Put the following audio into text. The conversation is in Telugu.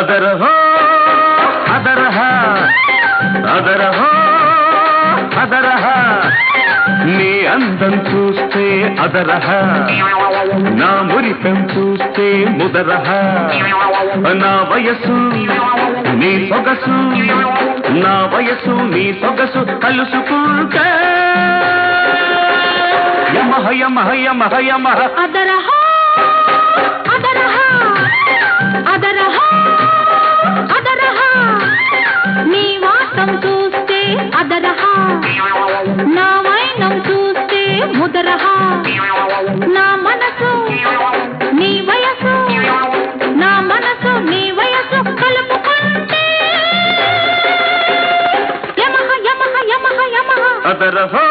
అదరహో అదరహ అదరహో అదరహ నీ అందం చూస్తే అదరహ నా మురితం చూస్తే ముదరహ నా వయసు నీ సొగసు నా వయసు నీ సొగసు కలుసుకుంటే యమహ యమహ యమహ యమహ అదరహ అదరహ అదరహ అదరహ నీ వాసం చూస్తే అదరహ నా వైనం చూస్తే ముదరహ నా మనసు నీ వయసు నా మనసు నీ వయసు కలుపుకుంటే యమహ యమహ యమహ యమహ అదరహో